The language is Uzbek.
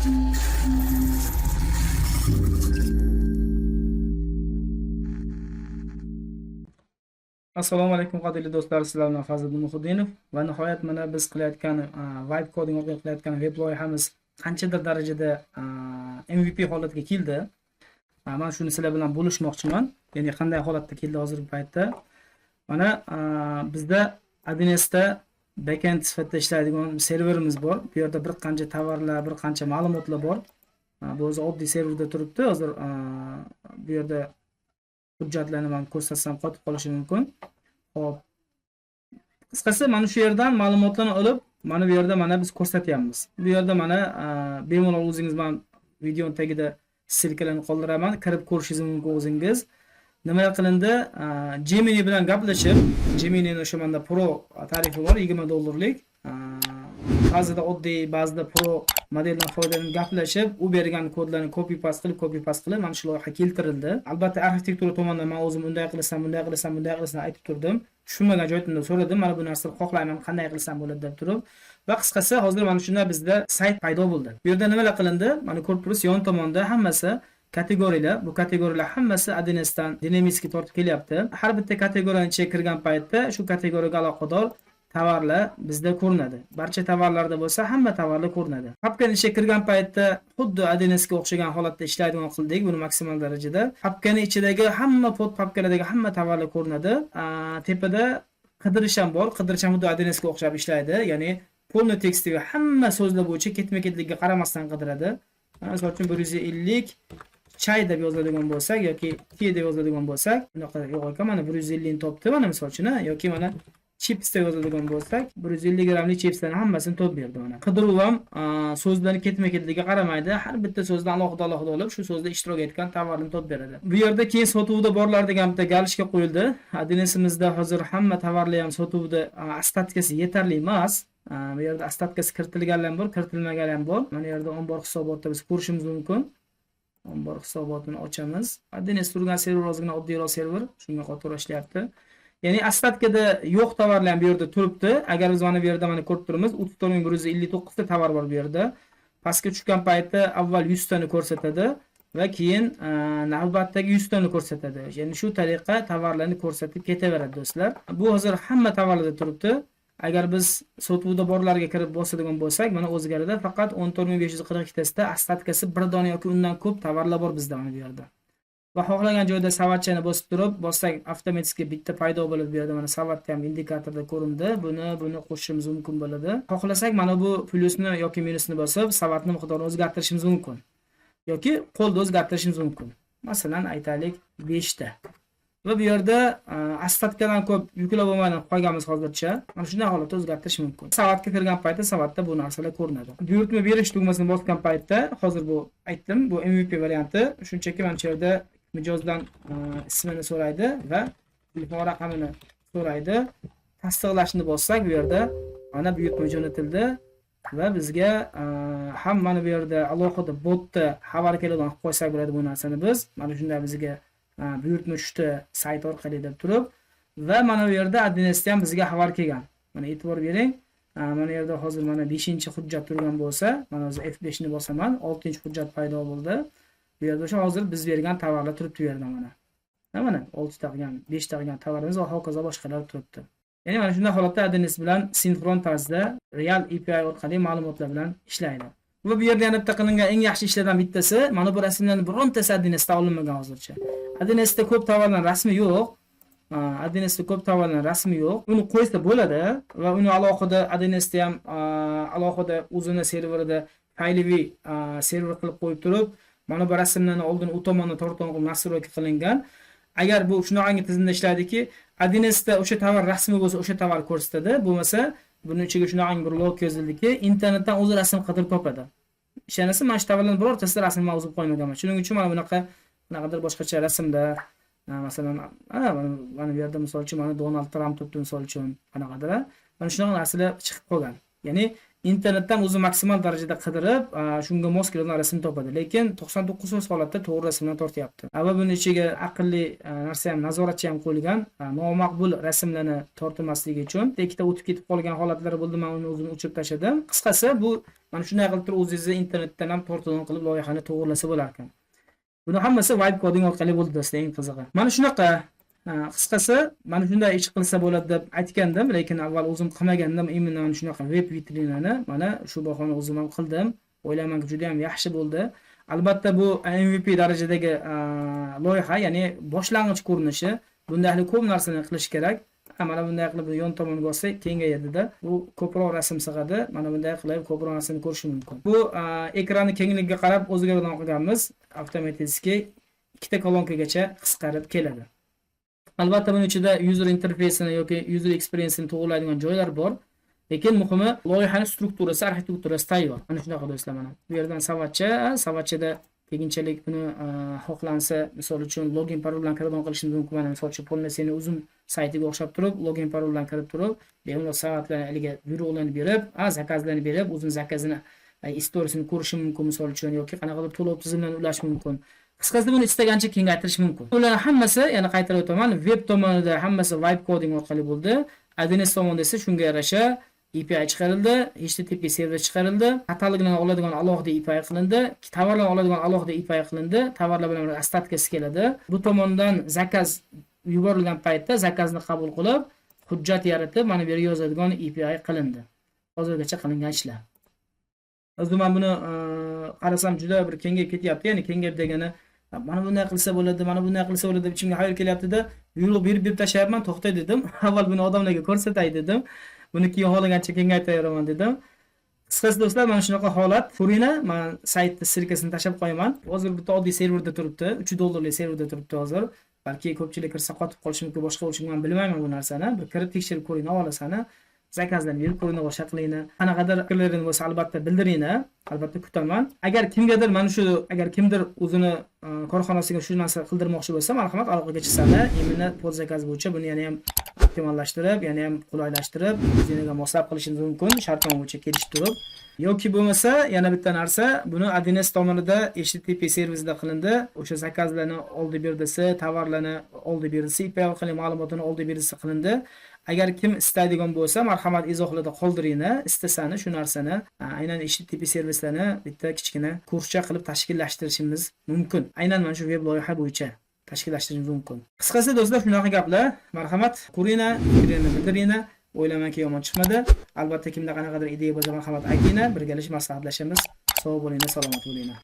Assalomu alaykum qadrli do'stlar, sizlar bilan Fazliddin Muhiddinov va nihoyat mana biz qilayotgan Vibe Coding orqali qilayotgan web loyihamiz qanchadir darajada MVP holatiga keldi. Men shuni sizlar bilan bo'lishmoqchiman. Ya'ni qanday holatda keldi hozirgi paytda. Mana bizda AdNes'da backend sifatida ishlaydigan serverimiz bor. Bu yerda bir qancha tovarlar, bir qancha ma'lumotlar bor. Bu o'zi oddiy serverda turibdi. Hozir bu yerda hujjatlarni men ko'rsatsam qotib qolishi mumkin. Hop. Qisqasi mana shu yerdan ma'lumotlarni olib, mana bu yerda mana biz ko'rsatyapmiz. Bu yerda mana bemalol o'zingiz men videoning tagida silkalarni qoldiraman, kirib ko'rishingiz mumkin o'zingiz. Nima qilindi? Gemini bilan gaplashib, Geminining o'sha menda Pro tarifi bor, $20. Ba'zida oddiy, ba'zida Pro modeldan foydalanib gaplashib, u bergan kodlarni copy paste qilib mana shu loyiha keltirildi. Albatta arxitektura tomonidan men o'zim bunday qilasan aytib turdim. Tushunmagan joyimda so'radim, mana bu narsani xohlayman, qanday qilsam bo'ladi deb turib. Va qisqasi hozir mana shunda bizda sayt paydo bo'ldi. Bu yerda nimalar qilindi? Mana ko'rib turibsiz, yon tomonda hammasi kategoriyalar. Bu kategoriyalar hammasi AdNes'dan dinamikga tortib kelyapti. Har bitta kategoriyaning ichiga kirgan paytda shu kategoriyaga aloqador tovarlar bizda ko'rinadi. Barcha tovarlarda bo'lsa, hamma tovarlar ko'rinadi. Papkaning ichiga kirgan paytda xuddi AdNes'ga o'xshagan holatda ishlaydigan qildik, buni maksimal darajada. Papkaning ichidagi hamma pod papkalardagi hamma tovarlar ko'rinadi. Tepada qidirish ham bor. Qidirish ham xuddi AdNes'ga o'xshab ishlaydi. Ya'ni polni tekstiga hamma so'zlar bo'yicha ketma-ketlikka qaramasdan qidiradi. Masalan uchun 150 chay deb yozadigan bo'lsak yoki tea deb yozadigan bo'lsak, bunaqa yo'q ekan, mana 150 ni topdi mana misol uchun, yoki mana chips deb yozadigan bo'lsak, 150 grammli chipslarning hammasini topib berdi mana. Qidiruv ham so'zlarni ketma-ketligiga qaramaydi, har bitta so'zdan alohida olib, shu so'zda ishtirok etgan tovarni topib beradi. Bu yerda keyin sotuvda borlar degan bitta galishga qo'yildi. AdNes'imizda hozir hamma tovarlar ham sotuvda statikasi yetarli emas. Bu yerda statikasi kiritilganlar ham bor, kiritilmaganlar ham bor. Mana yerda ombor hisobotda biz ko'rishimiz mumkin. Ombor hisobotini ochamiz. AdNes turgan server ozgina oddiyroq server, shunga qator ishlayapti. Ya'ni statikada yo'q tovarlar ham bu yerda turibdi. Agar biz mana bu yerda mana ko'rib turibmiz, 34159 ta tovar bor bu yerda. Pastga tushgan paytda avval 100 tani ko'rsatadi va keyin navbatdagi 100 tani ko'rsatadi. Ya'ni shu tariqa tovarlarni ko'rsatib ketaveradi do'stlar. Bu hozir hamma tovarlarda turibdi. Agar biz sotuvda borlarga kirib bosadigan bo'lsak, mana o'zgarida faqat 14542 tasida statikasi bir dona yoki undan ko'p tovarlar bor bizda mana bu yerda. Va xohlagan joyda savatchani bosib turib, bossak avtomatik bitta paydo bo'ladi bu yerda. Mana savatda ham indikatorda ko'rindi. Buni qo'shishimiz mumkin bo'ladi. Xohlasak mana bu plyusni yoki minusni bosib, savatni miqdorini o'zgartirishimiz mumkin. Yoki qo'lda o'zgartirishimiz mumkin. Masalan, aytaylik 5 ta. Va bu yerda statikadan ko'p yuklab bo'lmagan qo'yganmiz hozircha. Mana shunday holatda o'zgartirish mumkin. Savatga kirgan paytda savatda bu narsalar ko'rinadi. Buyurtma berish tugmasini bosgan paytda, hozir bu aytdim, bu MVP varianti. Shunchaki mana shu yerda mijozdan ismini so'raydi va telefon raqamini so'raydi. Tasdiqlashni bossak, bu yerda mana buyurtma jo'natildi va bizga ham mana bu yerda alohida botda xabar keladigan qilib qo'ysak bo'ladi bu narsani biz. Mana shunday bizga buyurtma tushdi sayt orqali deb turib va mana bu yerda AdNes'da ham bizga xabar kelgan. Mana e'tibor bering. Mana yerda hozir mana 5-hujjat turgan bo'lsa, mana hozir F5 ni bosaman, 6-hujjat paydo bo'ldi. Bu yerda o'sha hozir biz bergan tovarlar turibdi bu yerda mana. Mana 6 ta qilgan, 5 ta qilgan tovarimiz va hokazo boshqalar turibdi. Ya'ni mana shunday holatda AdNes bilan sinxron tarzda real API orqali ma'lumotlar bilan ishlaydi. Va bu yerda yana bitta qilingan eng yaxshi ishlardan bittasi, mana bu rasmlarning birontasi AdNes'da olinmagan hozircha. AdNes'da ko'p tovarlar rasmi yo'q. AdNes'da ko'p tovarlar rasmi yo'q. Uni qo'ysa bo'ladi va uni alohida AdNes'da ham alohida o'zini serverida fayliviy server qilib qo'yib turib, mana bu rasmlarni oldin u tomonda tortib nastroyka qilingan. Agar bu shunaqangi tizimda ishlaydiki, AdNes'da o'sha tovar rasmi bo'lsa, o'sha tovar ko'rsatadi. Bo'lmasa, buning ichiga shunaqangi bir log yozildiki, internetdan o'zi rasm qidirib topadi. Ishonasiz, mana shu tovarlarning birortasida rasm mavzu qo'ymaganman. Shuning uchun mana bunaqadir boshqacha rasmda, masalan, mana bu yerda misol uchun mana Donald Trump turibdi misol uchun, qanaqadir. Mana shunaqa narsalar chiqib qolgan. Ya'ni internetdan o'zi maksimal darajada qidirib, shunga mos keladigan rasm topadi. Lekin 99% holatda to'g'ri rasmdan tortyapti. Va buni ichiga aqlli narsa ham, nazoratchi ham qo'yilgan. Nomaqbul rasmlarni tortmasligi uchun ikkita o'tib ketib qolgan holatlari bo'ldi, men uni o'zim o'chirib tashladim. Qisqasi bu mana shunday qilib turib o'zingizni internetdan ham tortgan qilib loyihani to'g'rilasa bo'lar ekan. Buni hammasi vibe coding orqali bo'ldi do'stlar, eng qizig'i. Mana shunaqa. Qisqasi mana shunday ish qilsa bo'ladi deb aytgandim, lekin avval o'zim qilmagandim. Imенно shunaqa web vitrinani mana shu bahona o'zim ham qildim. O'ylaymanki juda ham yaxshi bo'ldi. Albatta bu MVP darajadagi loyiha, ya'ni boshlang'ich ko'rinishi. Bunday ko'p narsani qilish kerak. Mana bunday qilib yon tomonga olsak kengayadi-da. Bu ko'proq rasm sig'adi. Mana bunday qilib ko'proq narsani ko'rish mumkin. Bu ekranni kengligiga qarab o'ziga bilan qilganmiz. Avtomatik ikkita kolonkagacha qisqarib keladi. Albatta buning ichida user interface'ini yoki user experience'ini to'g'rilaydigan joylar bor. Lekin muhimi loyihaning strukturasi, arxitekturasi tayyor. Mana shunaqa do'stlar mana. Bu yerdan savatchada keyinchalik buni xohlansa, misol uchun login parol bilan kirib qilishingiz mumkin. Mana misol uchun polnesini uzun saytiga o'xshab turib, login parol bilan kirib turib, bemalol savatlarni eliga buyruqlarni berib, zakazlarni berib, o'zini zakazini istoriyasini ko'rish mumkin misol uchun yoki qanaqadir to'lov tizimlarini ulash mumkin. Qisqasi buni istagancha kengaytirish mumkin. Ular hammasi, yana qaytarib o'taman, web tomonida hammasi vibe coding orqali bo'ldi. DNS tomonida esa shunga yarasha API chiqarildi, HTTP server chiqarildi, katalogdan oladigan alohida API qilindi, tovarlarni oladigan alohida API qilindi, tovarlar bilan ostatkasi keladi. Bu tomondan zakaz yuborilgan paytda zakazni qabul qilib, hujjat yaratib, mana bu yerga yozadigan API qilindi. Hozirgacha qilingan ishlar. O'zim men buni qarasam juda bir kengayib ketyapti. Ya'ni kengayib degani mana bunday qilsa bo'ladi, mana bunday qilsa bo'ladi deb ichimga xayol kelyapti-da, buyruq berib tashlayapman, to'xta dedim. Avval buni odamlarga ko'rsatay dedim. Buni keyin xohlagancha kengaytiraman dedim. Qisqasi do'stlar, mana shunaqa holat. Ko'ringlar, men saytni sirkasini tashab qo'yaman. Hozir bitta oddiy serverda turibdi, $3 serverda turibdi hozir. Balki ko'pchilik kirsa qotib qolishi mumkin, boshqa bo'lishi mumkin, men bilmayman bu narsani. Bir kirib tekshirib ko'ring havolasini. Zakazlarni berib ko'ring va shaklini. Qanaqadir fikrlaringiz bo'lsa albatta bildiringlar. Albatta kutaman. Agar kimdir o'zini korxonasiga shu narsa qildirmoqchi bo'lsa, marhamat aloqaga chiqsanglar, imенно pod zakaz bo'yicha buni yana ham optimallashtirib, yana ham qulaylashtirib, o'zingizga moslab qilishingiz mumkin, shartnoma bo'yicha kelishtirib. Yoki bo'lmasa, yana bitta narsa, buni DNS tomonida HTTP servisida qilindi. O'sha zakazlarni oldi berdisi, tovarlarni oldi berdisi, API orqali ma'lumotini oldi berdisi qilindi. Agar kim istaydigan bo'lsa, marhamat izohlarda qoldiringlar. Istasani shu narsani, aynan HTTP servislarni bitta kichkina kurscha qilib tashkillashtirishimiz mumkin. Aynan mana shu web loyiha bo'yicha tashkillashtirishimiz mumkin. Qisqasi do'stlar, shunaqa gaplar. Marhamat, ko'ringlar, fikringizni bildiringlar. O'ylamanki yomon chiqmadi. Albatta kimda qanaqadir ideya bo'lsa, marhamat aytinglar, birgalashib maslahatlashamiz. Sog' bo'linglar, salomat bo'linglar.